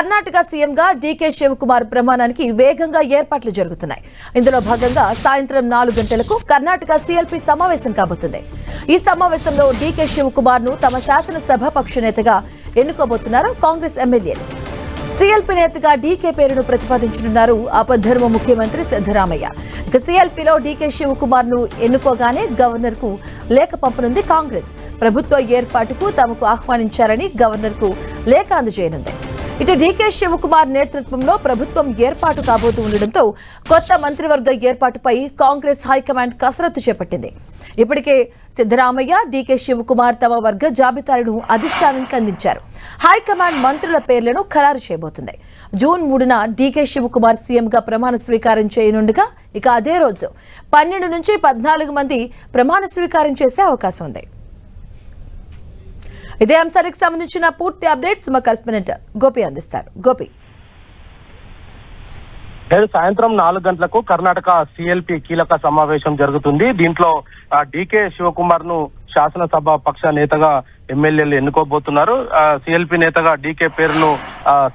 కర్ణాటక సీఎంగా డీకే శివకుమార్ ప్రమాణానికి వేగంగా ఏర్పాట్లు జరుగుతున్నాయి. ఇందులో భాగంగా సాయంత్రం 4 గంటలకు కర్ణాటక సీఎల్పీ సమావేశం కాబోతుంది. ఈ సమావేశంలో డీకే శివకుమార్ ను తమ శాసనసభ పక్ష నేతగా ఎన్నుకోబోతున్నారు కాంగ్రెస్ ఎమ్మెల్యేలు. సీఎల్పీ నేతగా డీకే పేరును ప్రతిపాదించనున్నారు ఆపద్ధర్మ ముఖ్యమంత్రి సిద్ధరామయ్య. ఇక సీఎల్పీలో డీకే శివకుమార్ ను ఎన్నుకోగానే గవర్నర్ కు లేఖ పంపనుంది కాంగ్రెస్. ప్రభుత్వ ఏర్పాటుకు తమకు ఆహ్వానించారని గవర్నర్ కు లేఖ అందజేయనుంది. ఇటు డీకే శివకుమార్ నేతృత్వంలో ప్రభుత్వం ఏర్పాటు కాబోతూ ఉండడంతో కొత్త మంత్రివర్గ ఏర్పాటుపై కాంగ్రెస్ హైకమాండ్ కసరత్తు చేపట్టింది. ఇప్పటికే సిద్ధరామయ్య, డీకే శివకుమార్ తమ వర్గ జాబితాలను అధిష్టానానికి అందించారు. హైకమాండ్ మంత్రుల పేర్లను ఖరారు చేయబోతుంది. జూన్ 3న డీకే శివకుమార్ సీఎంగా ప్రమాణ స్వీకారం చేయనుండగా ఇక అదే రోజు 12 నుంచి 14 మంది ప్రమాణ స్వీకారం చేసే అవకాశం ఉంది. ఇదే అంశానికి సంబంధించిన పూర్తి అప్డేట్స్ మా కరెస్పాండెంట్ గోపి అందిస్తారు. గోపి, సాయంత్రం 4 గంటలకు కర్ణాటక సీఎల్పీ కీలక సమావేశం జరుగుతుంది. దీంట్లో డీకే శివకుమార్ ను శాసనసభ పక్ష నేతగా ఎమ్మెల్యేలు ఎన్నుకోబోతున్నారు. సీఎల్పీ నేతగా డీకే పేరును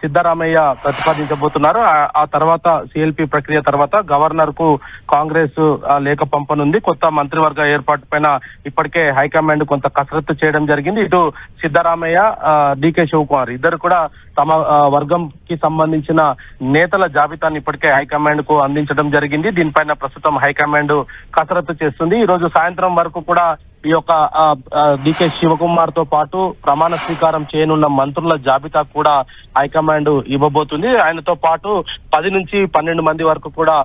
సిద్ధరామయ్య ప్రతిపాదించబోతున్నారు. ఆ తర్వాత సీఎల్పీ ప్రక్రియ తర్వాత గవర్నర్ కు కాంగ్రెస్ లేఖ పంపనుంది. కొత్త మంత్రివర్గ ఏర్పాటు పైన ఇప్పటికే హైకమాండ్ కొంత కసరత్తు చేయడం జరిగింది. ఇటు సిద్ధరామయ్య, డీకే శివకుమార్ ఇద్దరు కూడా తమ వర్గంకి సంబంధించిన నేతల జాబితాను ఇప్పటికే హైకమాండ్ కు అందించడం జరిగింది. దీనిపైన ప్రస్తుతం హైకమాండ్ కసరత్తు చేస్తుంది. ఈ రోజు సాయంత్రం వరకు కూడా ఈ యొక్క డీకే శివకుమార్ తో పాటు ప్రమాణ స్వీకారం చేయనున్న మంత్రుల జాబితా కూడా హైకమాండ్ ఇవ్వబోతుంది. ఆయనతో పాటు 10 నుంచి 12 మంది వరకు కూడా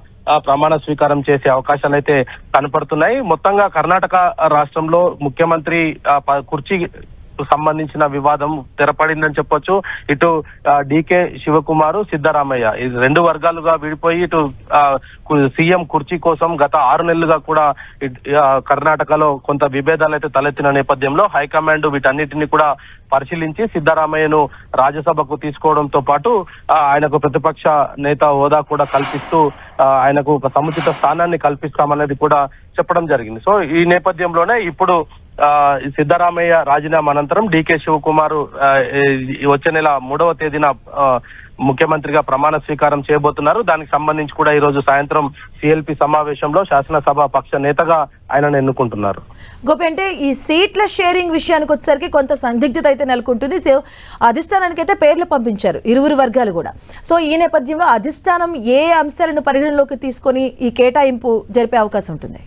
ప్రమాణ స్వీకారం చేసే అవకాశాలు అయితే కనపడుతున్నాయి. మొత్తంగా కర్ణాటక రాష్ట్రంలో ముఖ్యమంత్రి కుర్చీ సంబంధించిన వివాదం తెరపడిందని చెప్పొచ్చు. ఇటు డీకే శివకుమార్, సిద్ధరామయ్య ఈ 2 వర్గాలుగా విడిపోయి ఇటు సీఎం కుర్చీ కోసం గత 6 నెలలుగా కూడా కర్ణాటకలో కొంత విభేదాలు అయితే తలెత్తిన నేపథ్యంలో హైకమాండ్ వీటన్నిటిని కూడా పరిశీలించి సిద్ధరామయ్యను రాజ్యసభకు తీసుకోవడంతో పాటు ఆయనకు ప్రతిపక్ష నేత హోదా కూడా కల్పిస్తూ ఆయనకు ఒక సముచిత స్థానాన్ని కల్పిస్తామనేది కూడా చెప్పడం జరిగింది. సో ఈ నేపథ్యంలోనే ఇప్పుడు సిద్ధరామయ్య రాజీనామా అనంతరం డీకే శివకుమార్ వచ్చే నెల 3వ తేదీన ముఖ్యమంత్రిగా ప్రమాణ స్వీకారం చేయబోతున్నారు. దానికి సంబంధించి కూడా ఈ రోజు సాయంత్రం సీఎల్పీ సమావేశంలో శాసనసభ పక్ష నేతగా ఆయనను ఎన్నుకుంటున్నారు. గోపి, అంటే ఈ సీట్ల షేరింగ్ విషయానికి వచ్చేసరికి కొంత సందిగ్ధత అయితే నెలకొంటుంది. అధిష్టానానికి అయితే పేర్లు పంపించారు ఇరువురు వర్గాలు కూడా. సో ఈ నేపథ్యంలో అధిష్టానం ఏ అంశాలను పరిగణలోకి తీసుకొని ఈ కేటాయింపు జరిపే అవకాశం ఉంటుంది?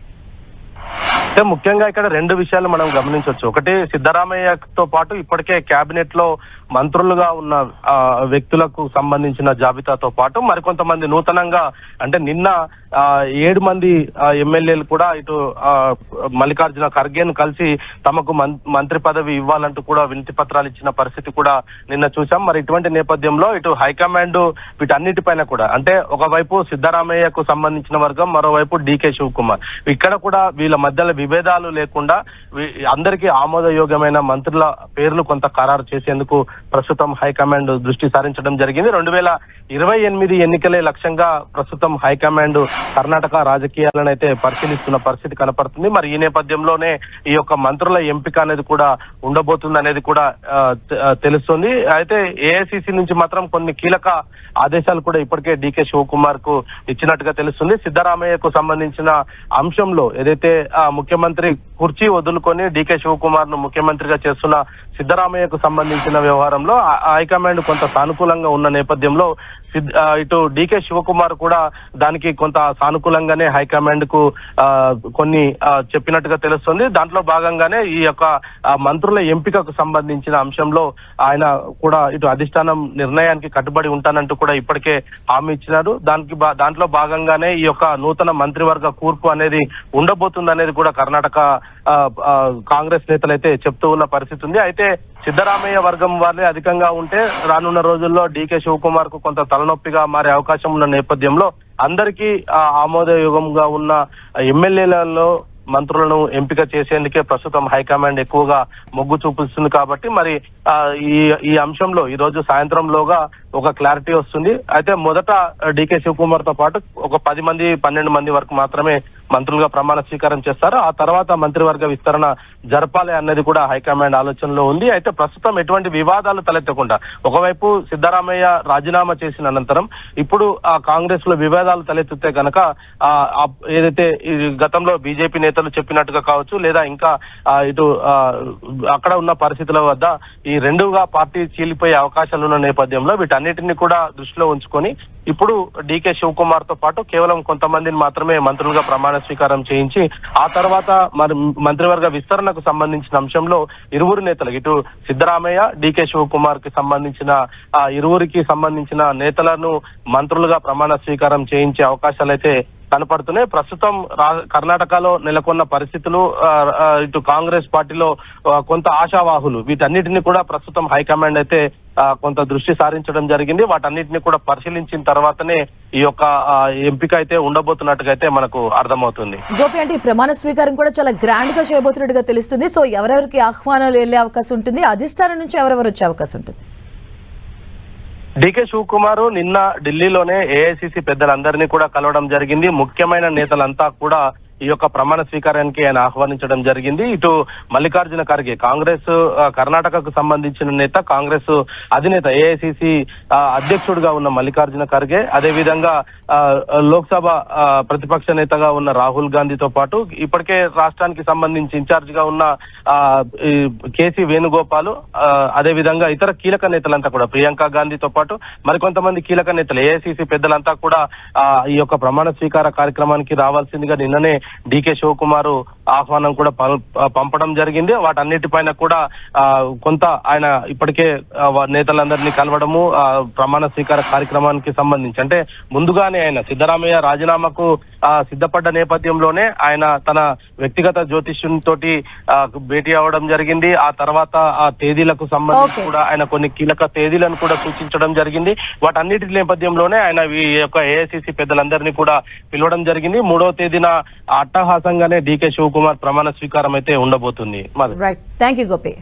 ముఖ్యంగా ఇక్కడ 2 విషయాలు మనం గమనించవచ్చు. ఒకటి, సిద్ధరామయ్యతో పాటు ఇప్పటికే కేబినెట్ లో మంత్రులుగా ఉన్న వ్యక్తులకు సంబంధించిన జాబితాతో పాటు మరికొంతమంది నూతనంగా, అంటే నిన్న 7 మంది ఎమ్మెల్యేలు కూడా ఇటు మల్లికార్జున ఖర్గేను కలిసి తమకు మంత్రి పదవి ఇవ్వాలంటూ కూడా వినతి పత్రాలు ఇచ్చిన పరిస్థితి కూడా నిన్న చూసాం. మరి ఇటువంటి నేపథ్యంలో ఇటు హైకమాండ్ వీటన్నిటిపైన కూడా, అంటే ఒకవైపు సిద్ధరామయ్యకు సంబంధించిన వర్గం, మరోవైపు డీకే శివకుమార్, ఇక్కడ కూడా వీళ్ళ మధ్యలో విభేదాలు లేకుండా అందరికీ ఆమోదయోగ్యమైన మంత్రుల పేర్లు కొంత ఖరారు చేసేందుకు ప్రస్తుతం హైకమాండ్ దృష్టి సారించడం జరిగింది. 2028 ఎన్నికలే లక్ష్యంగా ప్రస్తుతం హైకమాండ్ కర్ణాటక రాజకీయాలను అయితే పరిశీలిస్తున్న పరిస్థితి కనపడుతుంది. మరి ఈ నేపథ్యంలోనే ఈ యొక్క మంత్రుల ఎంపిక అనేది కూడా ఉండబోతుంది అనేది కూడా తెలుస్తుంది. అయితే ఏఐసిసి నుంచి మాత్రం కొన్ని కీలక ఆదేశాలు కూడా ఇప్పటికే డీకే శివకుమార్ కు ఇచ్చినట్టుగా తెలుస్తుంది. సిద్ధరామయ్యకు సంబంధించిన అంశంలో ఏదైతే ముఖ్యమంత్రి కుర్చీ వదులుకొని డీకే శివకుమార్ ను ముఖ్యమంత్రిగా చేస్తున్న సిద్ధరామయ్యకు సంబంధించిన వ్యవహారంలో హైకమాండ్ కొంత సానుకూలంగా ఉన్న నేపథ్యంలో ఇటు డీకే శివకుమార్ కూడా దానికి కొంత సానుకూలంగానే హైకమాండ్ కు కొన్ని చెప్పినట్టుగా తెలుస్తుంది. దాంట్లో భాగంగానే ఈ యొక్క మంత్రుల ఎంపికకు సంబంధించిన అంశంలో ఆయన కూడా ఇటు అధిష్టానం నిర్ణయానికి కట్టుబడి ఉంటానంటూ కూడా ఇప్పటికే హామీ ఇచ్చినారు. దాంట్లో భాగంగానే ఈ యొక్క నూతన మంత్రివర్గ కూర్పు అనేది ఉండబోతుంది అనేది కూడా కర్ణాటక కాంగ్రెస్ నేతలు అయితే చెప్తూ ఉన్న పరిస్థితి ఉంది. అయితే సిద్ధరామయ్య వర్గం వాళ్ళే అధికంగా ఉంటే రానున్న రోజుల్లో డీకే శివకుమార్ కు కొంత తలనొప్పిగా మారే అవకాశం ఉన్న నేపథ్యంలో అందరికీ ఆమోదయోగంగా ఉన్న ఎమ్మెల్యేలలో మంత్రులను ఎంపిక చేసేందుకే ప్రస్తుతం హైకమాండ్ ఎక్కువగా మొగ్గు చూపిస్తుంది. కాబట్టి మరి ఈ అంశంలో ఈ రోజు సాయంత్రంలోగా ఒక క్లారిటీ వస్తుంది. అయితే మొదట డీకే శివకుమార్ తో పాటు ఒక 10 మంది 12 మంది వరకు మాత్రమే మంత్రులుగా ప్రమాణ స్వీకారం చేస్తారు. ఆ తర్వాత మంత్రివర్గ విస్తరణ జరపాలి అన్నది కూడా హైకమాండ్ ఆలోచనలో ఉంది. అయితే ప్రస్తుతం ఎటువంటి వివాదాలు తలెత్తకుండా ఒకవైపు సిద్ధరామయ్య రాజీనామా చేసిన అనంతరం ఇప్పుడు ఆ కాంగ్రెస్ లో వివాదాలు తలెత్తితే గనక ఏదైతే గతంలో బీజేపీ నేతలు చెప్పినట్టుగా కావచ్చు, లేదా ఇంకా ఇటు అక్కడ ఉన్న పరిస్థితుల వద్ద ఈ రెండుగా పార్టీ చీలిపోయే అవకాశాలు ఉన్న నేపథ్యంలో వీటన్నిటిని కూడా దృష్టిలో ఉంచుకొని ఇప్పుడు డీకే శివకుమార్ తో పాటు కేవలం కొంతమందిని మాత్రమే మంత్రులుగా ప్రమాణ స్వీకారం చేయించి ఆ తర్వాత మరి మంత్రివర్గ విస్తరణకు సంబంధించిన అంశంలో ఇరువురు నేతలు ఇటు సిద్ధరామయ్య, డీకే శివకుమార్ కి సంబంధించిన ఇరువురికి సంబంధించిన నేతలను మంత్రులుగా ప్రమాణ స్వీకారం చేయించే అవకాశాలైతే కనపడుతున్నాయి. ప్రస్తుతం కర్ణాటకలో నెలకొన్న పరిస్థితులు, ఇటు కాంగ్రెస్ పార్టీలో కొంత ఆశావాహులు, వీటన్నిటిని కూడా ప్రస్తుతం హైకమాండ్ అయితే కొంత దృష్టి సారించడం జరిగింది. వాటన్నిటిని కూడా పరిశీలించిన తర్వాతనే ఈ యొక్క ఎంపిక అయితే ఉండబోతున్నట్టుగా అయితే మనకు అర్థమవుతుంది. గోపి, అంటే ఈ ప్రమాణ స్వీకారం కూడా చాలా గ్రాండ్ గా చేయబోతున్నట్టుగా తెలుస్తుంది. సో ఎవరెవరికి ఆహ్వానాలు వెళ్లే అవకాశం ఉంటుంది, అధిష్టానం నుంచి ఎవరెవరు వచ్చే అవకాశం ఉంటుంది? డీకే శివకుమార్ నిన్న ఢిల్లీలోనే ఏఐసిసి పెద్దలందరినీ కూడా కలవడం జరిగింది. ముఖ్యమైన నేతలంతా కూడా ఈ యొక్క ప్రమాణ స్వీకారానికి ఆయన ఆహ్వానించడం జరిగింది. ఇటు మల్లికార్జున ఖర్గే కాంగ్రెస్ కర్ణాటకకు సంబంధించిన నేత, కాంగ్రెస్ అధినేత, ఏఐసిసి అధ్యక్షుడిగా ఉన్న మల్లికార్జున ఖర్గే, అదేవిధంగా లోక్సభ ప్రతిపక్ష నేతగా ఉన్న రాహుల్ గాంధీతో పాటు ఇప్పటికే రాష్ట్రానికి సంబంధించి ఇన్ఛార్జ్ గా ఉన్న కేసీ వేణుగోపాల్, అదేవిధంగా ఇతర కీలక నేతలంతా కూడా ప్రియాంక గాంధీతో పాటు మరికొంతమంది కీలక నేతలు, ఏఐసిసి పెద్దలంతా కూడా ఈ యొక్క ప్రమాణ స్వీకార కార్యక్రమానికి రావాల్సిందిగా నిన్ననే డీకే శివకుమార్ ఆహ్వానం కూడా పంపడం జరిగింది. వాటన్నిటిపైన కూడా కొంత ఆయన ఇప్పటికే నేతలందరినీ కలవడము, ప్రమాణ స్వీకార కార్యక్రమానికి సంబంధించి అంటే ముందుగానే ఆయన సిద్ధరామయ్య రాజీనామాకు సిద్ధపడ్డ నేపథ్యంలోనే ఆయన తన వ్యక్తిగత జ్యోతిష్యునితోటి భేటీ అవ్వడం జరిగింది. ఆ తర్వాత ఆ తేదీలకు సంబంధించి కూడా ఆయన కొన్ని కీలక తేదీలను కూడా సూచించడం జరిగింది. వాటన్నిటి నేపథ్యంలోనే ఆయన ఈ యొక్క ఏఐసిసి పెద్దలందరినీ కూడా పిలవడం జరిగింది. 3వ తేదీన అట్టహాసంగానే డీకే శివకుమార్ ప్రమాణ స్వీకారం అయితే ఉండబోతుంది. Right, thank you Gopi.